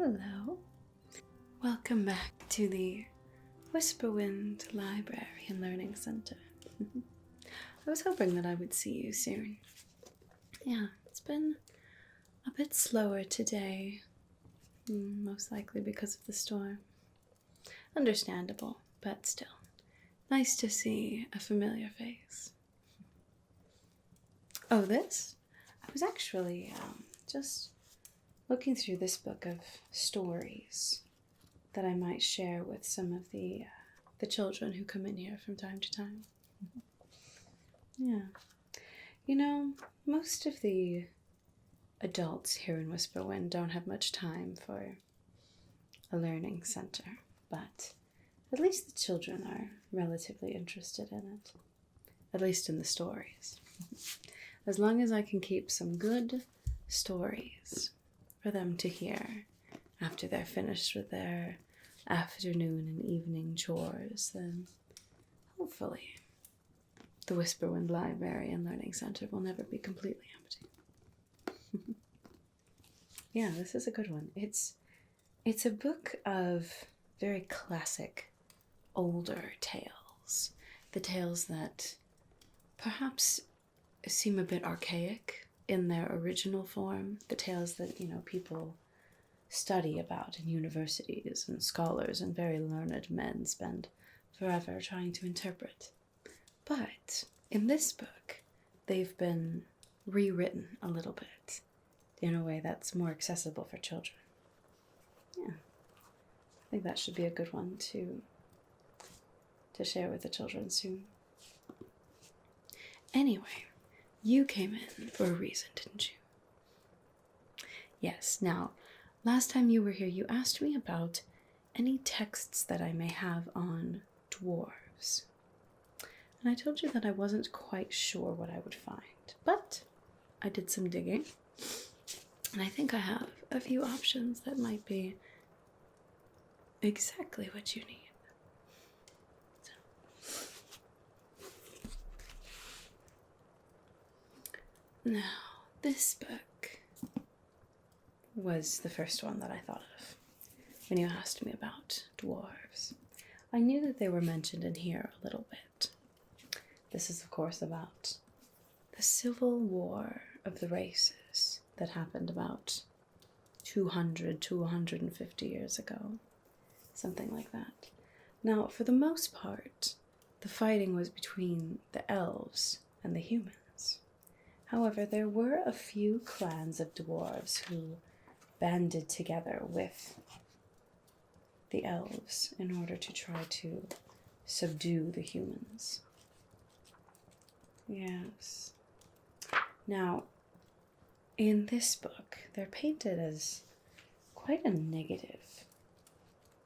Hello. Welcome back to the Whisperwind Librarian Learning Center. I was hoping that I would see you soon. Yeah, it's been a bit slower today, most likely because of the storm. Understandable, but still, nice to see a familiar face. Oh, this? I was actually just looking through this book of stories that I might share with some of the children who come in here from time to time. Yeah. You know, most of the adults here in Whisperwind don't have much time for a learning center, but at least the children are relatively interested in it. At least in the stories. As long as I can keep some good stories for them to hear after they're finished with their afternoon and evening chores, then hopefully the Whisperwind Librarian Learning Center will never be completely empty. Yeah, this is a good one. It's a book of very classic, older tales. The tales that perhaps seem a bit archaic in their original form. The tales that, people study about in universities, and scholars and very learned men spend forever trying to interpret. But in this book, they've been rewritten a little bit in a way that's more accessible for children. Yeah, I think that should be a good one to share with the children soon. Anyway, you came in for a reason, didn't you? Yes, now, last time you were here, you asked me about any texts that I may have on dwarves. And I told you that I wasn't quite sure what I would find, but I did some digging, and I think I have a few options that might be exactly what you need. Now, this book was the first one that I thought of when you asked me about dwarves. I knew that they were mentioned in here a little bit. This is, of course, about the civil war of the races that happened about 200 to 150 years ago, something like that. Now, for the most part, the fighting was between the elves and the humans. However, there were a few clans of dwarves who banded together with the elves in order to try to subdue the humans. Yes. Now, in this book, they're painted as quite a negative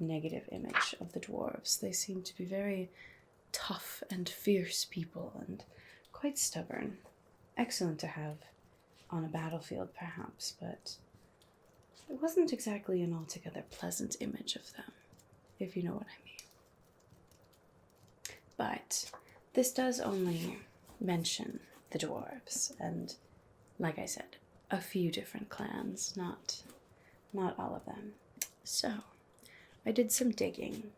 image of the dwarves. They seem to be very tough and fierce people and quite stubborn. Excellent to have on a battlefield, perhaps, but it wasn't exactly an altogether pleasant image of them, if you know what I mean. But this does only mention the dwarves, and like I said, a few different clans, not all of them. So I did some digging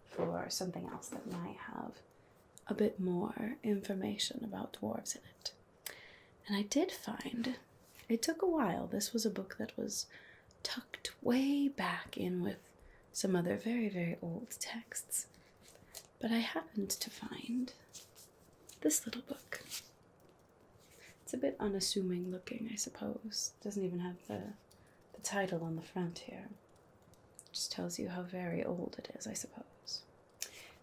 for something else that might have a bit more information about dwarves in it. And I did find, it took a while, this was a book that was tucked way back in with some other very, very old texts. But I happened to find this little book. It's a bit unassuming looking, I suppose. It doesn't even have the title on the front here. It just tells you how very old it is, I suppose.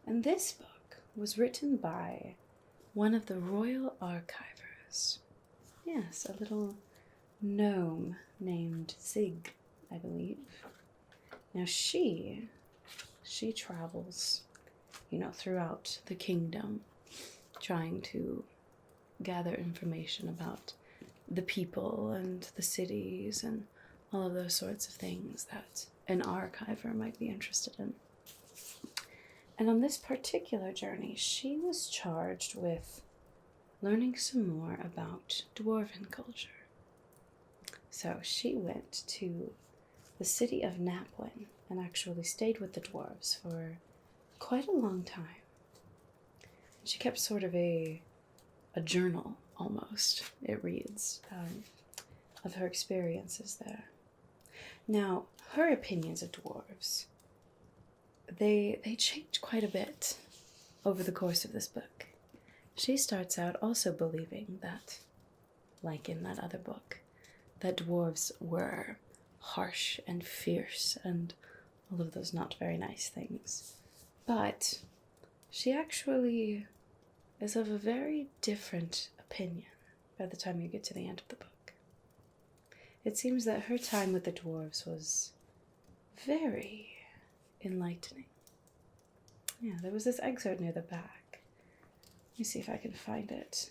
And this book was written by one of the royal archivers. Yes, a little gnome named Zig, I believe. Now she travels, throughout the kingdom, trying to gather information about the people and the cities and all of those sorts of things that an archiver might be interested in. And on this particular journey, she was charged with learning some more about dwarven culture. So she went to the city of Knapwin and actually stayed with the dwarves for quite a long time. She kept sort of a journal, almost, it reads, of her experiences there. Now, her opinions of dwarves, they change quite a bit over the course of this book. She starts out also believing that, like in that other book, that dwarves were harsh and fierce and all of those not very nice things. But she actually is of a very different opinion by the time you get to the end of the book. It seems that her time with the dwarves was very enlightening. Yeah, there was this excerpt near the back. Let me see if I can find it.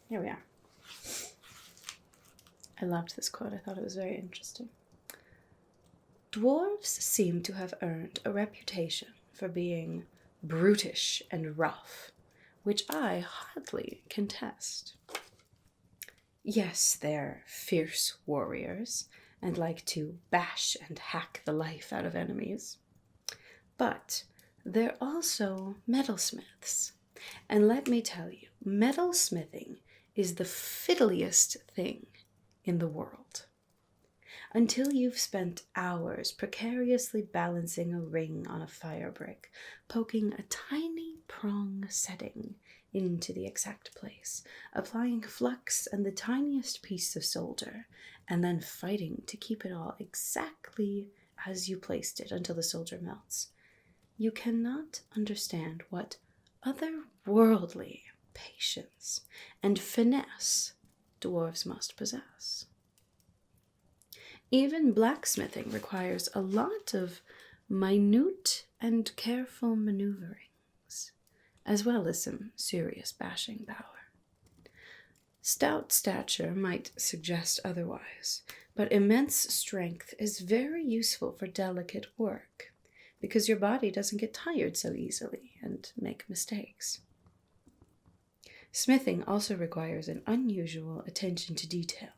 Here we are. I loved this quote. I thought it was very interesting. Dwarves seem to have earned a reputation for being brutish and rough, which I hardly contest. Yes, they're fierce warriors and like to bash and hack the life out of enemies. But they're also metalsmiths. And let me tell you, metalsmithing is the fiddliest thing in the world. Until you've spent hours precariously balancing a ring on a fire brick, poking a tiny prong setting into the exact place, applying flux and the tiniest piece of solder, and then fighting to keep it all exactly as you placed it until the solder melts, you cannot understand what otherworldly patience and finesse dwarves must possess. Even blacksmithing requires a lot of minute and careful maneuverings, as well as some serious bashing power. Stout stature might suggest otherwise, but immense strength is very useful for delicate work, because your body doesn't get tired so easily and make mistakes. Smithing also requires an unusual attention to detail,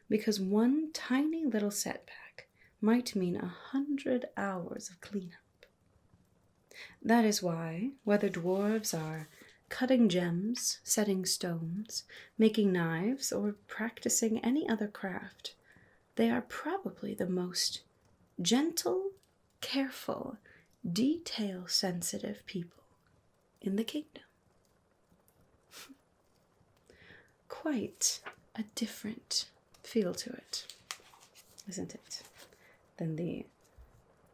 because one tiny little setback might mean 100 hours of cleanup. That is why, whether dwarves are cutting gems, setting stones, making knives, or practicing any other craft, they are probably the most gentle, careful, detail-sensitive people in the kingdom. Quite a different feel to it, isn't it, than the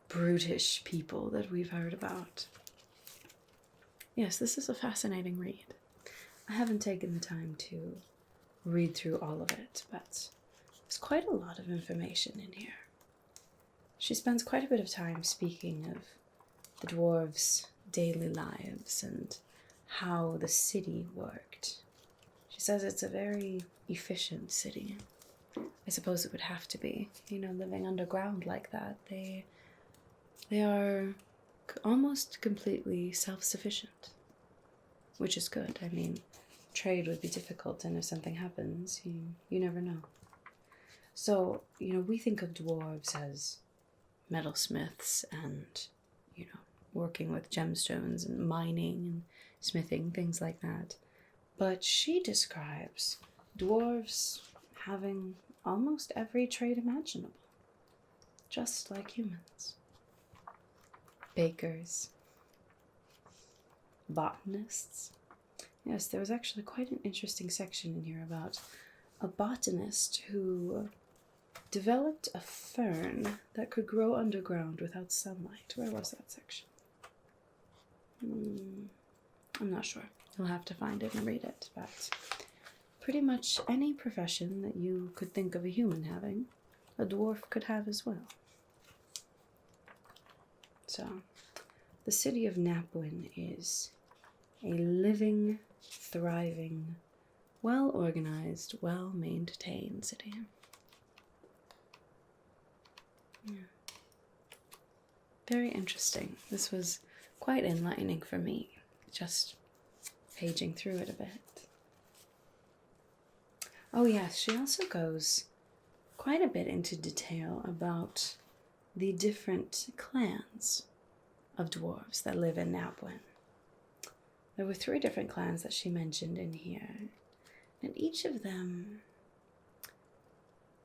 brutish people that we've heard about. Yes, this is a fascinating read. I haven't taken the time to read through all of it, but there's quite a lot of information in here. She spends quite a bit of time speaking of the dwarves' daily lives and how the city worked. She says it's a very efficient city. I suppose it would have to be, living underground like that. They are almost completely self-sufficient, which is good. I mean, trade would be difficult, and if something happens, you never know. So, we think of dwarves as metalsmiths and, working with gemstones and mining and smithing, things like that. But she describes dwarves having almost every trade imaginable, just like humans. Bakers, botanists. Yes, there was actually quite an interesting section in here about a botanist who developed a fern that could grow underground without sunlight. Where was that section? I'm not sure. You'll have to find it and read it, but pretty much any profession that you could think of a human having, a dwarf could have as well. So, the city of Knapwin is a living, thriving, well-organized, well-maintained city. Yeah. Very interesting. This was quite enlightening for me, just paging through it a bit. Oh yes, she also goes quite a bit into detail about the different clans of dwarves that live in Knapwin. There were 3 different clans that she mentioned in here, and each of them,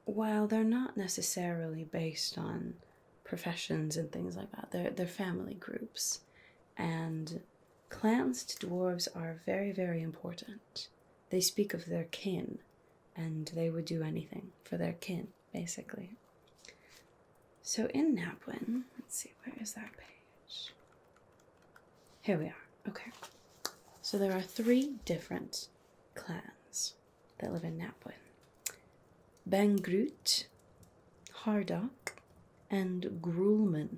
while they're not necessarily based on professions and things like that, they're family groups, and clans to dwarves are very, very important. They speak of their kin, and they would do anything for their kin, basically. So in Knapwin, let's see, where is that page? Here we are, okay. So there are 3 different clans that live in Knapwin. Bangrut, Hardock, and Grulman.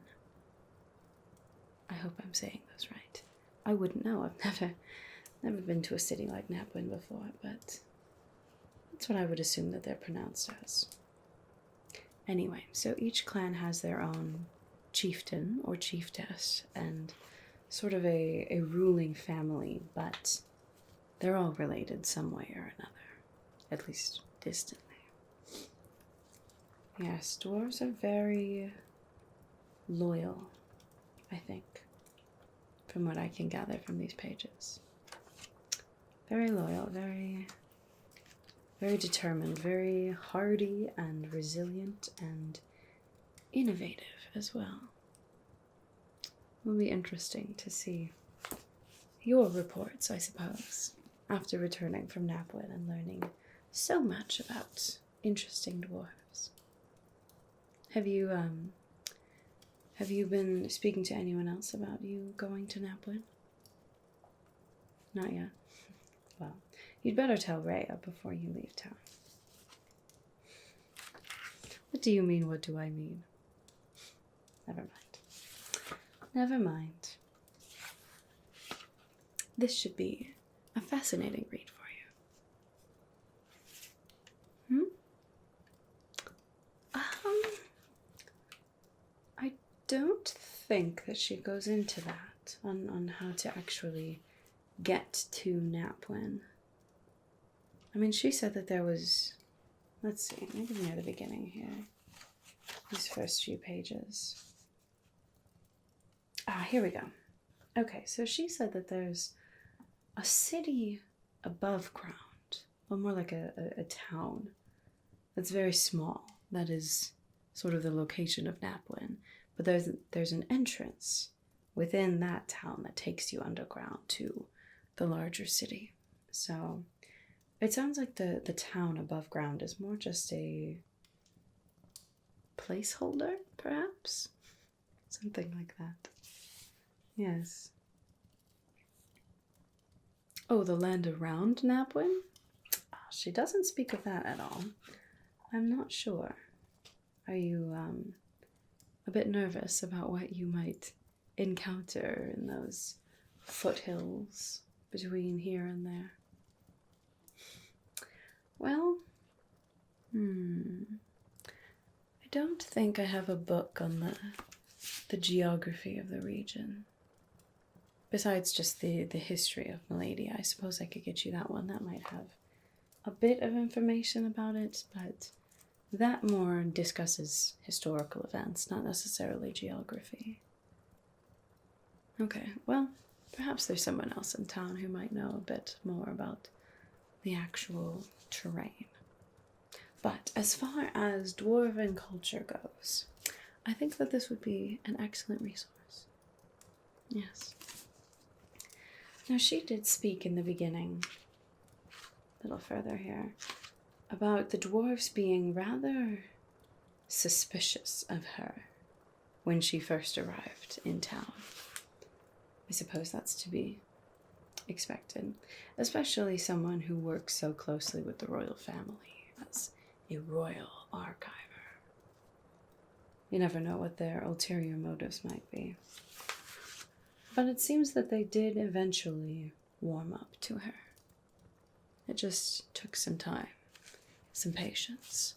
I hope I'm saying those right. I wouldn't know. I've never been to a city like Knapwin before, but that's what I would assume that they're pronounced as. Anyway, so each clan has their own chieftain or chieftess and sort of a ruling family, but they're all related some way or another, at least distantly. Yes, dwarves are very loyal, I think, from what I can gather from these pages. Very loyal, very determined, very hardy and resilient and innovative as well. It will be interesting to see your reports, I suppose, after returning from Knapwin and learning so much about interesting dwarves. Have you been speaking to anyone else about you going to Knapwin? Not yet. Well, you'd better tell Rhea before you leave town. What do you mean, what do I mean? Never mind. Never mind. This should be a fascinating read for you. I don't think that she goes into that, on how to actually get to Knapwin. I mean, she said that there was, let's see, maybe near the beginning here. These first few pages. Here we go. Okay, so she said that there's a city above ground, well, more like a town that's very small, that is sort of the location of Knapwin, but there's an entrance within that town that takes you underground to the larger city. So it sounds like the town above ground is more just a placeholder, perhaps? Something like that. Yes. Oh, the land around Knapwin? She doesn't speak of that at all. I'm not sure. Are you a bit nervous about what you might encounter in those foothills between here and there? Well, I don't think I have a book on the geography of the region. Besides just the history of Milady, I suppose I could get you that one. That might have a bit of information about it, but that more discusses historical events, not necessarily geography. Okay, well, perhaps there's someone else in town who might know a bit more about the actual terrain. But as far as dwarven culture goes, I think that this would be an excellent resource. Yes. Now, she did speak in the beginning, a little further here, about the dwarves being rather suspicious of her when she first arrived in town. I suppose that's to be expected, especially someone who works so closely with the royal family as a royal archiver. You never know what their ulterior motives might be. But it seems that they did eventually warm up to her. It just took some time, some patience,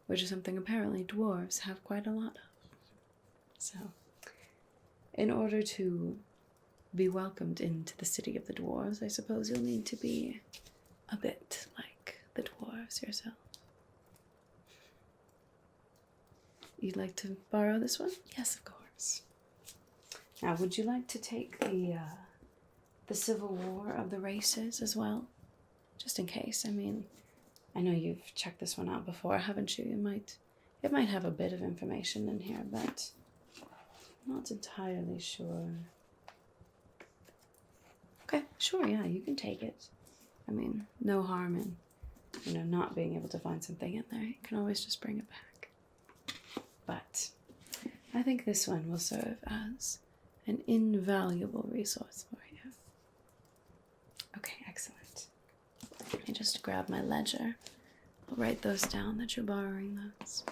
which is something apparently dwarves have quite a lot of. So, in order to be welcomed into the city of the dwarves, I suppose you'll need to be a bit like the dwarves yourself. You'd like to borrow this one? Yes, of course. Now, would you like to take the Civil War of the Races as well? Just in case. I mean, I know you've checked this one out before, haven't you? It might have a bit of information in here, but I'm not entirely sure. Okay, sure, yeah, you can take it. I mean, no harm in, not being able to find something in there. You can always just bring it back. But I think this one will serve as an invaluable resource for you. Okay, excellent. Let me just grab my ledger. I'll write those down that you're borrowing those.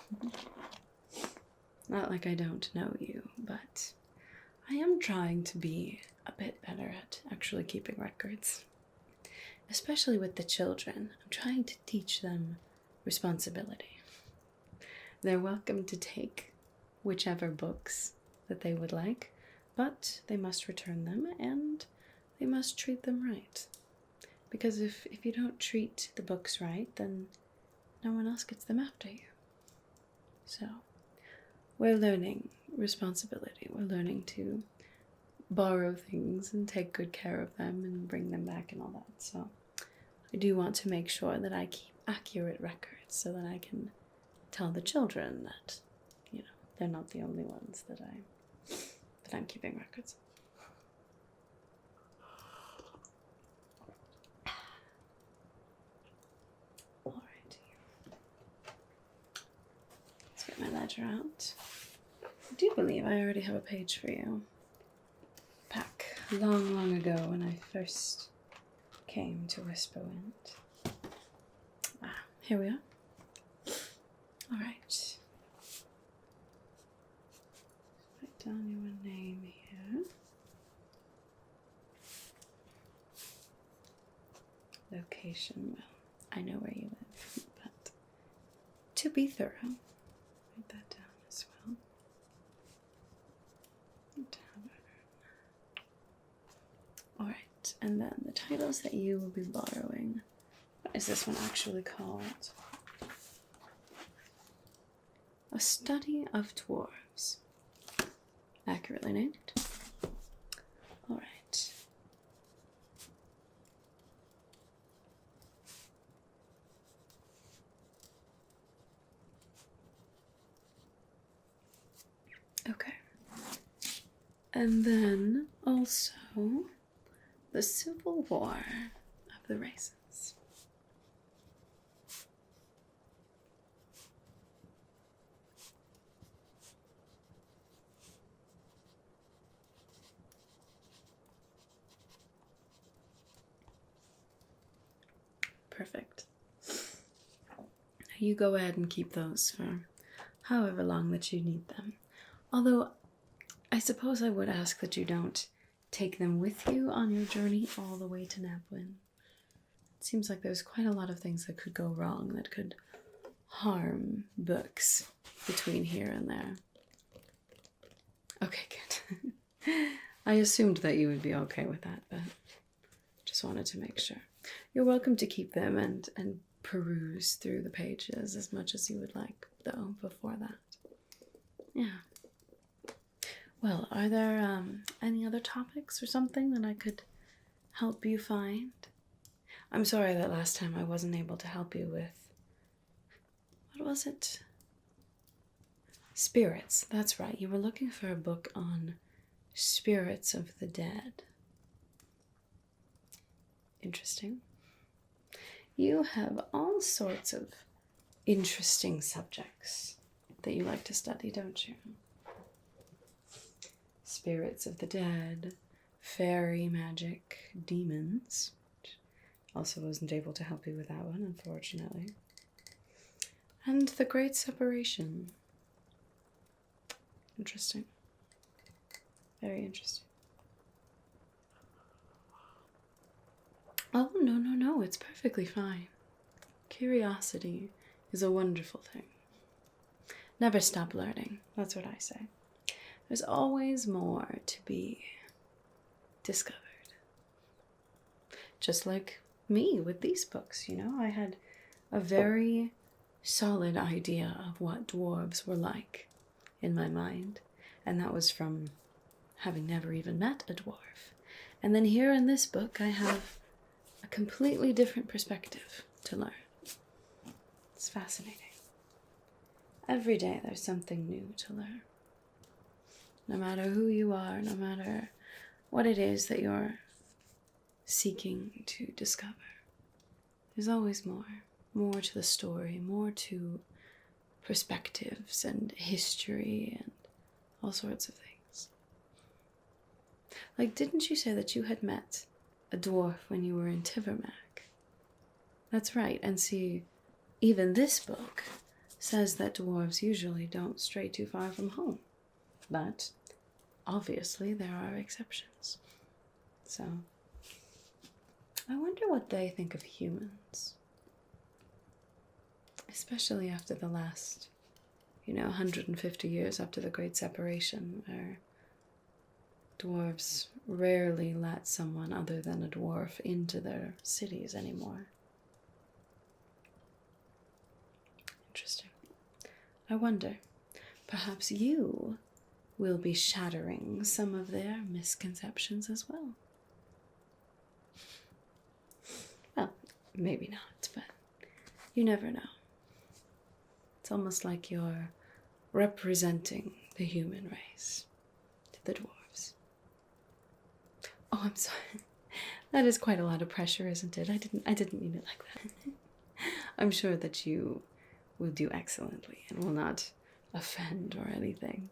Not like I don't know you, but I am trying to be a bit better at actually keeping records. Especially with the children. I'm trying to teach them responsibility. They're welcome to take whichever books that they would like, but they must return them and they must treat them right. Because if you don't treat the books right, then no one else gets them after you. So, we're learning responsibility. We're learning to borrow things and take good care of them and bring them back and all that. So, I do want to make sure that I keep accurate records so that I can tell the children that, they're not the only ones that I'm keeping records. Alright. Let's get my ledger out. I do believe I already have a page for you. Back long, long ago when I first came to Whisperwind. Here we are. Alright. Write down your name here. Location, well, I know where you live, but to be thorough, write that down as well. Alright, and then the titles that you will be borrowing. What is this one actually called? A Study of Dwarves. Accurately named. Alright. Okay. And then also the Civil War of the Races. Perfect. You go ahead and keep those for however long that you need them. Although, I suppose I would ask that you don't take them with you on your journey all the way to Knapwin. It seems like there's quite a lot of things that could go wrong, that could harm books between here and there. Okay, good. I assumed that you would be okay with that, but just wanted to make sure. You're welcome to keep them and peruse through the pages as much as you would like, though, before that. Yeah. Well, are there any other topics or something that I could help you find? I'm sorry that last time I wasn't able to help you with... What was it? Spirits, that's right. You were looking for a book on spirits of the dead. Interesting. You have all sorts of interesting subjects that you like to study, don't you? Spirits of the dead, fairy magic, demons. Also wasn't able to help you with that one, unfortunately. And the Great Separation. Interesting. Very interesting. Oh, no, it's perfectly fine. Curiosity is a wonderful thing. Never stop learning, that's what I say. There's always more to be discovered. Just like me with these books, I had a very solid idea of what dwarves were like in my mind, and that was from having never even met a dwarf. And then here in this book I have a completely different perspective to learn. It's fascinating. Every day there's something new to learn. No matter who you are, no matter what it is that you're seeking to discover, there's always more. More to the story, more to perspectives and history and all sorts of things. Like, didn't you say that you had met a dwarf when you were in Tivermac? That's right, and see, even this book says that dwarves usually don't stray too far from home. But obviously there are exceptions. So I wonder what they think of humans. Especially after the last, 150 years after the Great Separation, where dwarves rarely let someone other than a dwarf into their cities anymore. Interesting. I wonder, perhaps you will be shattering some of their misconceptions as well. Well, maybe not, but you never know. It's almost like you're representing the human race to the dwarves. Oh, I'm sorry. That is quite a lot of pressure, isn't it? I didn't mean it like that. I'm sure that you will do excellently and will not offend or anything.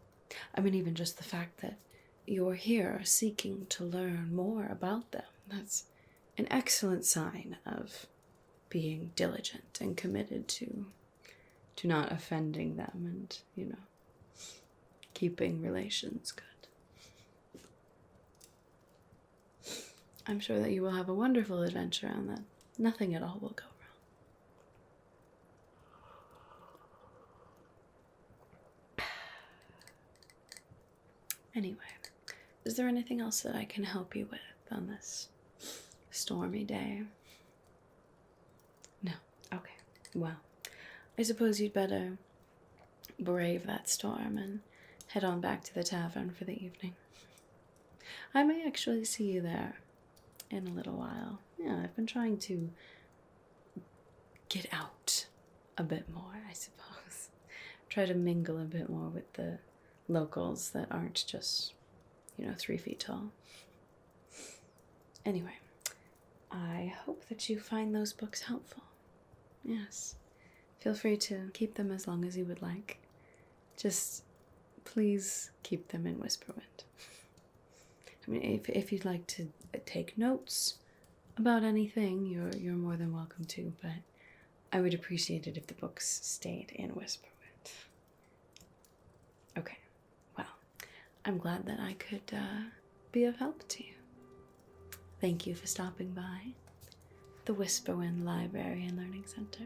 I mean, even just the fact that you're here seeking to learn more about them, that's an excellent sign of being diligent and committed to not offending them and, keeping relations good. I'm sure that you will have a wonderful adventure and that nothing at all will go wrong. Anyway, is there anything else that I can help you with on this stormy day? No? Okay. Well, I suppose you'd better brave that storm and head on back to the tavern for the evening. I may actually see you there in a little while. Yeah, I've been trying to get out a bit more, I suppose. Try to mingle a bit more with the locals that aren't just, 3 feet tall. Anyway, I hope that you find those books helpful. Yes. Feel free to keep them as long as you would like. Just please keep them in Whisperwind. I mean, if you'd like to take notes about anything, you're more than welcome to, but I would appreciate it if the books stayed in Whisperwind. Okay, well, I'm glad that I could be of help to you. Thank you for stopping by the Whisperwind Librarian Learning Center.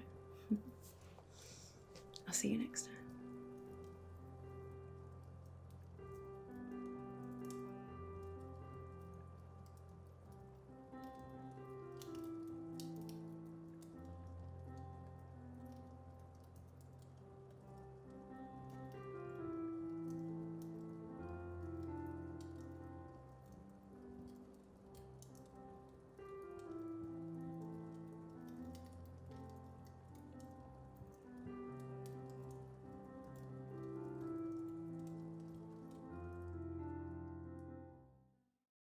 I'll see you next time.